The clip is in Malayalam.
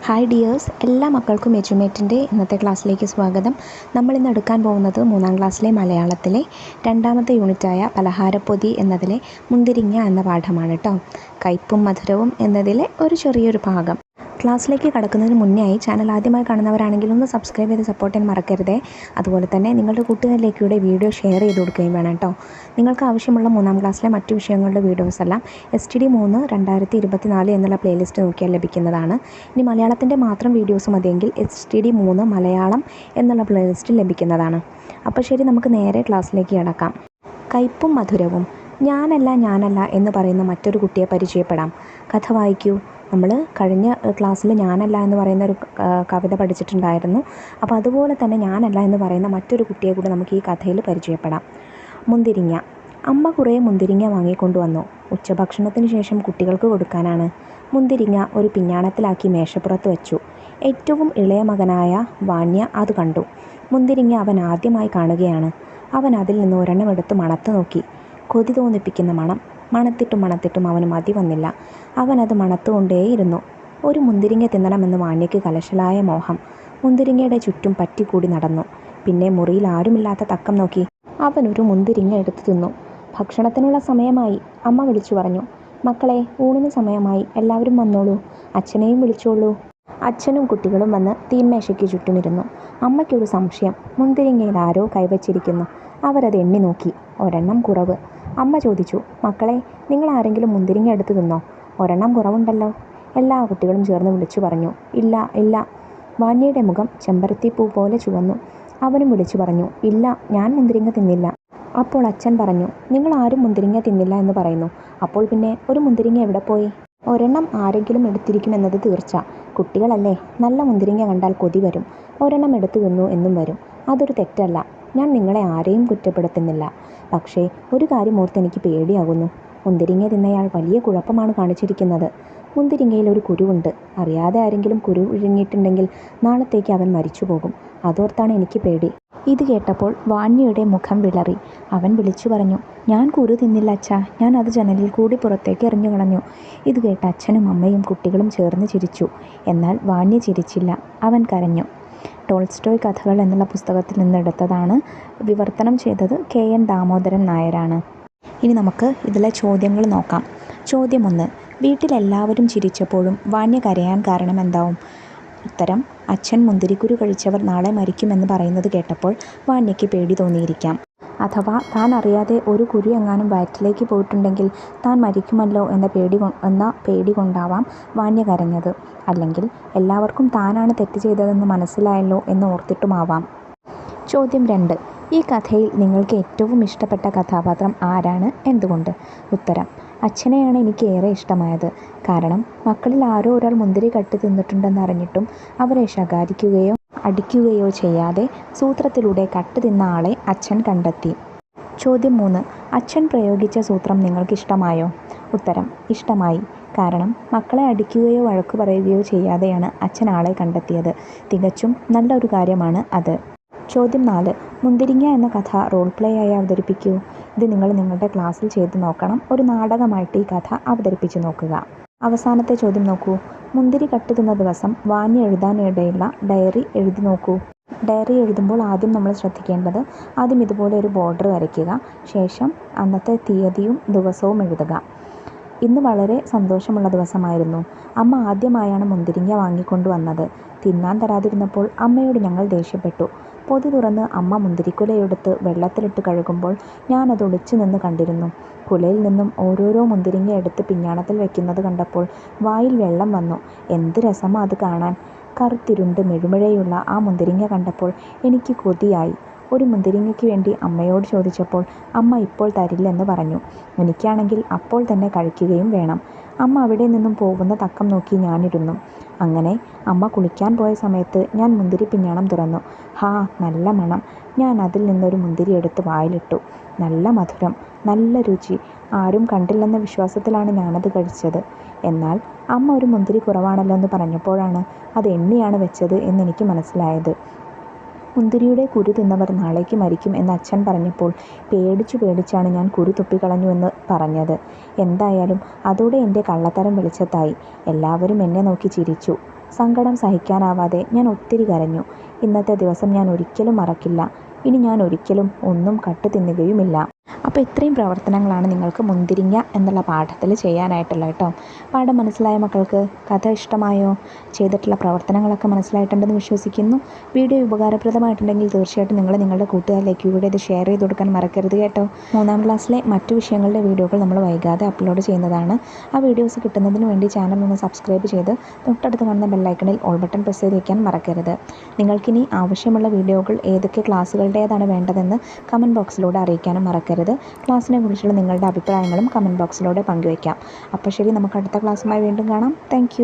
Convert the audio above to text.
ഹായ് ഡിയേഴ്സ്, എല്ലാ മക്കൾക്കും എജ്യുമേറ്റിൻ്റെ ഇന്നത്തെ ക്ലാസ്സിലേക്ക് സ്വാഗതം. നമ്മളിന്ന് എടുക്കാൻ പോകുന്നത് 3ാം ക്ലാസ്സിലെ മലയാളത്തിലെ 2ാമത്തെ യൂണിറ്റായ പലഹാരപ്പൊതി എന്നതിലെ മുന്തിരിങ്ങ എന്ന പാഠമാണ് കേട്ടോ. കയ്പും മധുരവും എന്നതിലെ ഒരു ചെറിയൊരു ഭാഗം. ക്ലാസ്സിലേക്ക് കടക്കുന്നതിന് മുന്നേയായി ചാനൽ ആദ്യമായി കാണുന്നവരാണെങ്കിൽ ഒന്ന് സബ്സ്ക്രൈബ് ചെയ്ത് സപ്പോർട്ട് ചെയ്യാൻ മറക്കരുതേ. അതുപോലെ തന്നെ നിങ്ങളുടെ കൂട്ടുകാരിലേക്കൂടെ വീഡിയോ ഷെയർ ചെയ്ത് കൊടുക്കുകയും വേണം കേട്ടോ. നിങ്ങൾക്ക് ആവശ്യമുള്ള 3ാം ക്ലാസ്സിലെ മറ്റു വിഷയങ്ങളുടെ വീഡിയോസ് എല്ലാം STD3 2024 എന്നുള്ള പ്ലേലിസ്റ്റ് നോക്കിയാൽ ലഭിക്കുന്നതാണ്. ഇനി മലയാളത്തിൻ്റെ മാത്രം വീഡിയോസ് മതിയെങ്കിൽ STD3 മലയാളം എന്നുള്ള പ്ലേലിസ്റ്റ് ലഭിക്കുന്നതാണ്. അപ്പോൾ ശരി, നമുക്ക് നേരെ ക്ലാസ്സിലേക്ക് കടക്കാം. കയ്പും മധുരവും. ഞാനല്ല എന്ന് പറയുന്ന മറ്റൊരു കുട്ടിയെ പരിചയപ്പെടാം. കഥ വായിക്കൂ. നമ്മൾ കഴിഞ്ഞ ക്ലാസ്സിൽ ഞാനല്ല എന്ന് പറയുന്ന ഒരു കവിത പഠിച്ചിട്ടുണ്ടായിരുന്നു. അപ്പോൾ അതുപോലെ തന്നെ ഞാനല്ല എന്ന് പറയുന്ന മറ്റൊരു കുട്ടിയെ കൂടി നമുക്ക് ഈ കഥയിൽ പരിചയപ്പെടാം. മുന്തിരിങ്ങ. അമ്മ കുറേ മുന്തിരിങ്ങ വാങ്ങിക്കൊണ്ടുവന്നു. ഉച്ചഭക്ഷണത്തിന് ശേഷം കുട്ടികൾക്ക് കൊടുക്കാനാണ്. മുന്തിരിങ്ങ ഒരു പിഞ്ഞാണത്തിലാക്കി മേശപ്പുറത്ത് വെച്ചു. ഏറ്റവും ഇളയ മകനായ വാന്യ അത് കണ്ടു. മുന്തിരിങ്ങ അവൻ ആദ്യമായി കാണുകയാണ്. അവൻ അതിൽ നിന്ന് ഒരെണ്ണം എടുത്ത് മണത്ത് നോക്കി. കൊതി തോന്നിപ്പിക്കുന്ന മണം. മണത്തിട്ടും അവന് മതി വന്നില്ല. അവനത് മണത്തുകൊണ്ടേയിരുന്നു. ഒരു മുന്തിരിങ്ങ തിന്നണമെന്ന് വാന്യയ്ക്ക് കലശലായ മോഹം. മുന്തിരിങ്ങയുടെ ചുറ്റും പറ്റിക്കൂടി നടന്നു. പിന്നെ മുറിയിൽ ആരുമില്ലാത്ത തക്കം നോക്കി അവനൊരു മുന്തിരിങ്ങ എടുത്തു തിന്നു. ഭക്ഷണത്തിനുള്ള സമയമായി. അമ്മ വിളിച്ചു പറഞ്ഞു, മക്കളെ, ഊണിന് സമയമായി, എല്ലാവരും വന്നോളൂ, അച്ഛനെയും വിളിച്ചോളൂ. അച്ഛനും കുട്ടികളും വന്ന് തീന്മേശയ്ക്ക് ചുറ്റുമിരുന്നു. അമ്മയ്ക്കൊരു സംശയം. മുന്തിരിങ്ങയിൽ ആരോ കൈവച്ചിരിക്കുന്നു. അവരത് എണ്ണി നോക്കി. ഒരെണ്ണം കുറവ്. അമ്മ ചോദിച്ചു, മക്കളെ, നിങ്ങൾ ആരെങ്കിലും മുന്തിരിങ്ങ എടുത്ത് തിന്നോ? ഒരെണ്ണം കുറവുണ്ടല്ലോ. എല്ലാ കുട്ടികളും ചേർന്ന് വിളിച്ചു പറഞ്ഞു, ഇല്ല. വാന്യയുടെ മുഖം ചെമ്പരത്തിപ്പൂ പോലെ ചുവന്നു. അവനും വിളിച്ചു പറഞ്ഞു, ഇല്ല, ഞാൻ മുന്തിരിങ്ങ തിന്നില്ല. അപ്പോൾ അച്ഛൻ പറഞ്ഞു, നിങ്ങൾ ആരും മുന്തിരിങ്ങ തിന്നില്ല എന്ന് പറയുന്നു. അപ്പോൾ പിന്നെ ഒരു മുന്തിരിങ്ങ എവിടെ പോയി? ഒരെണ്ണം ആരെങ്കിലും എടുത്തിരിക്കുമെന്നത് തീർച്ച. കുട്ടികളല്ലേ, നല്ല മുന്തിരിങ്ങ കണ്ടാൽ കൊതി വരും. ഒരെണ്ണം എടുത്തു തിന്നു എന്നും വരും. അതൊരു തെറ്റല്ല. ഞാൻ നിങ്ങളെ ആരെയും കുറ്റപ്പെടുത്തുന്നില്ല. പക്ഷേ ഒരു കാര്യം ഓർത്ത് എനിക്ക് പേടിയാകുന്നു. മുന്തിരിങ്ങ തിന്നയാൾ വലിയ കുഴപ്പമാണ് കാണിച്ചിരിക്കുന്നത്. മുന്തിരിങ്ങയിൽ ഒരു കുരുവുണ്ട്. അറിയാതെ ആരെങ്കിലും കുരു വിഴുങ്ങിയിട്ടുണ്ടെങ്കിൽ നാളത്തേക്ക് അവൻ മരിച്ചു പോകും. അതോർത്താണ് എനിക്ക് പേടി. ഇത് കേട്ടപ്പോൾ വാന്യയുടെ മുഖം വിളറി. അവൻ വിളിച്ചു പറഞ്ഞു, ഞാൻ കുരു തിന്നില്ല അച്ഛാ, ഞാൻ അത് ജനലിൽ കൂടി പുറത്തേക്ക് എറിഞ്ഞു കളഞ്ഞു. ഇത് കേട്ട അച്ഛനും അമ്മയും കുട്ടികളും ചേർന്ന് ചിരിച്ചു. എന്നാൽ വാന്യ ചിരിച്ചില്ല. അവൻ കരഞ്ഞു. ടോൾസ്റ്റോയ് കഥകൾ എന്നുള്ള പുസ്തകത്തിൽ നിന്നെടുത്തതാണ്. വിവർത്തനം ചെയ്തത് KN ദാമോദരൻ നായരാണ്. ഇനി നമുക്ക് ഇതിലെ ചോദ്യങ്ങൾ നോക്കാം. ചോദ്യം 1. വീട്ടിലെല്ലാവരും ചിരിച്ചപ്പോഴും വാന്യ കരയാൻ കാരണം എന്താവും? ഉത്തരം: അച്ഛൻ മുന്തിരിക്കുരു കഴിച്ചവർ നാളെ മരിക്കുമെന്ന് പറയുന്നത് കേട്ടപ്പോൾ വാന്യയ്ക്ക് പേടി തോന്നിയിരിക്കാം. അഥവാ താൻ അറിയാതെ ഒരു കുരു എങ്ങാനും വയറ്റിലേക്ക് പോയിട്ടുണ്ടെങ്കിൽ താൻ മരിക്കുമല്ലോ എന്ന പേടി കൊണ്ടാവാം വാന്യ കരഞ്ഞത്. അല്ലെങ്കിൽ എല്ലാവർക്കും താനാണ് തെറ്റ് ചെയ്തതെന്ന് മനസ്സിലായല്ലോ എന്ന് ഓർത്തിട്ടുമാവാം. ചോദ്യം 2. ഈ കഥയിൽ നിങ്ങൾക്ക് ഏറ്റവും ഇഷ്ടപ്പെട്ട കഥാപാത്രം ആരാണ്? എന്തുകൊണ്ട്? ഉത്തരം: അച്ഛനെയാണ് എനിക്ക് ഏറെ ഇഷ്ടമായത്. കാരണം മക്കളിൽ ആരോ ഒരാൾ മുന്തിരി കട്ട് തിന്നിട്ടുണ്ടെന്നറിഞ്ഞിട്ടും അവരെ ശകാരിക്കുകയോ അടിക്കുകയോ ചെയ്യാതെ സൂത്രത്തിലൂടെ കട്ട് തിന്ന ആളെ അച്ഛൻ കണ്ടെത്തി. ചോദ്യം 3. അച്ഛൻ പ്രയോഗിച്ച സൂത്രം നിങ്ങൾക്കിഷ്ടമായോ? ഉത്തരം: ഇഷ്ടമായി. കാരണം മക്കളെ അടിക്കുകയോ വഴക്കു പറയുകയോ ചെയ്യാതെയാണ് അച്ഛൻ ആളെ കണ്ടെത്തിയത്. തികച്ചും നല്ലൊരു കാര്യമാണ് അത്. ചോദ്യം 4. മുന്തിരിങ്ങ എന്ന കഥ റോൾ പ്ലേ ആയി അവതരിപ്പിക്കൂ. ഇത് നിങ്ങൾ നിങ്ങളുടെ ക്ലാസ്സിൽ ചെയ്തു നോക്കണം. ഒരു നാടകമായിട്ട് ഈ കഥ അവതരിപ്പിച്ച് നോക്കുക. അവസാനത്തെ ചോദ്യം നോക്കൂ. മുന്തിരി കട്ട് തിന്ന ദിവസം വാന്യ എഴുതാനിടയുള്ള ഡയറി എഴുതി നോക്കൂ. ഡയറി എഴുതുമ്പോൾ ആദ്യം നമ്മൾ ശ്രദ്ധിക്കേണ്ടത്, ആദ്യം ഇതുപോലെ ഒരു ബോർഡർ വരയ്ക്കുക. ശേഷം അന്നത്തെ തീയതിയും ദിവസവും എഴുതുക. ഇന്ന് വളരെ സന്തോഷമുള്ള ദിവസമായിരുന്നു. അമ്മ ആദ്യമായാണ് മുന്തിരിങ്ങ വാങ്ങിക്കൊണ്ടു വന്നത്. തിന്നാൻ തരാതിരുന്നപ്പോൾ അമ്മയോട് ഞങ്ങൾ ദേഷ്യപ്പെട്ടു. പൊതി തുറന്ന് അമ്മ മുന്തിരിക്കുലയെടുത്ത് വെള്ളത്തിലിട്ട് കഴുകുമ്പോൾ ഞാനത് ഒളിച്ചു നിന്ന് കണ്ടിരുന്നു. കുലയിൽ നിന്നും ഓരോരോ മുന്തിരിങ്ങ എടുത്ത് പിഞ്ഞാണത്തിൽ വെക്കുന്നത് കണ്ടപ്പോൾ വായിൽ വെള്ളം വന്നു. എന്ത് രസമാ അത് കാണാൻ! കറുത്തിരുണ്ട് മെഴുമെഴയുള്ള ആ മുന്തിരിങ്ങ കണ്ടപ്പോൾ എനിക്ക് കൊതിയായി. ഒരു മുന്തിരിങ്ങയ്ക്ക് വേണ്ടി അമ്മയോട് ചോദിച്ചപ്പോൾ അമ്മ ഇപ്പോൾ തരില്ലെന്ന് പറഞ്ഞു. എനിക്കാണെങ്കിൽ അപ്പോൾ തന്നെ കഴിക്കുകയും വേണം. അമ്മ അവിടെ നിന്നും പോകുന്ന തക്കം നോക്കി ഞാനിരുന്നു. അങ്ങനെ അമ്മ കുളിക്കാൻ പോയ സമയത്ത് ഞാൻ മുന്തിരി പിഞ്ഞാണം തുറന്നു. ഹാ, നല്ല മണം! ഞാൻ അതിൽ നിന്നൊരു മുന്തിരി എടുത്ത് വായിലിട്ടു. നല്ല മധുരം, നല്ല രുചി. ആരും കണ്ടില്ലെന്ന വിശ്വാസത്തിലാണ് ഞാനത് കഴിച്ചത്. എന്നാൽ അമ്മ ഒരു മുന്തിരി കുറവാണല്ലോ എന്ന് പറഞ്ഞപ്പോഴാണ് അത് എണ്ണിയാണ് വെച്ചത് എന്നെനിക്ക് മനസ്സിലായത്. മുന്തിരിയുടെ കുരു തിന്നവർ നാളേക്ക് മരിക്കും എന്ന് അച്ഛൻ പറഞ്ഞപ്പോൾ പേടിച്ചാണ് ഞാൻ കുരു തുപ്പിക്കളഞ്ഞു എന്ന് പറഞ്ഞത്. എന്തായാലും അതോടെ എൻ്റെ കള്ളത്തരം വെളിച്ചത്തായി. എല്ലാവരും എന്നെ നോക്കി ചിരിച്ചു. സങ്കടം സഹിക്കാനാവാതെ ഞാൻ ഒത്തിരി കരഞ്ഞു. ഇന്നത്തെ ദിവസം ഞാൻ ഒരിക്കലും മറക്കില്ല. ഇനി ഞാൻ ഒരിക്കലും ഒന്നും കട്ട് തിന്നുകയുമില്ല. അപ്പോൾ ഇത്രയും പ്രവർത്തനങ്ങളാണ് നിങ്ങൾക്ക് മുന്തിരിങ്ങ എന്നുള്ള പാഠത്തിൽ ചെയ്യാനായിട്ടുള്ളത് കേട്ടോ. പാഠം മനസ്സിലായ മക്കൾക്ക്? കഥ ഇഷ്ടമായോ? ചെയ്തിട്ടുള്ള പ്രവർത്തനങ്ങളൊക്കെ മനസ്സിലായിട്ടുണ്ടെന്ന് വിശ്വസിക്കുന്നു. വീഡിയോ ഉപകാരപ്രദമായിട്ടുണ്ടെങ്കിൽ തീർച്ചയായിട്ടും നിങ്ങൾ നിങ്ങളുടെ കൂട്ടുകാരിലേക്ക് കൂടെ ഇത് ഷെയർ ചെയ്ത് കൊടുക്കാൻ മറക്കരുത് കേട്ടോ. 3ാം ക്ലാസ്സിലെ മറ്റു വിഷയങ്ങളുടെ വീഡിയോകൾ നമ്മൾ വൈകാതെ അപ്ലോഡ് ചെയ്യുന്നതാണ്. ആ വീഡിയോസ് കിട്ടുന്നതിന് വേണ്ടി ചാനൽ ഒന്ന് സബ്സ്ക്രൈബ് ചെയ്ത് തൊട്ടടുത്ത് കാണുന്ന ബെല്ലൈക്കണിൽ ഓൾ ബട്ടൺ പ്രസ് ചെയ്ത് വയ്ക്കാൻ മറക്കരുത്. നിങ്ങൾക്കിനി ആവശ്യമുള്ള വീഡിയോകൾ ഏതൊക്കെ ക്ലാസ്സുകളുടേതാണ് വേണ്ടതെന്ന് കമൻറ്റ് ബോക്സിലൂടെ അറിയിക്കാനും മറക്കരുത്. ക്ലാസ്സിനെ കുറിച്ചുള്ള നിങ്ങളുടെ അഭിപ്രായങ്ങളും കമൻറ്റ് ബോക്സിലൂടെ പങ്കുവയ്ക്കാം. അപ്പോൾ ശരി, നമുക്ക് അടുത്ത ക്ലാസ്സുമായി വീണ്ടും കാണാം. താങ്ക്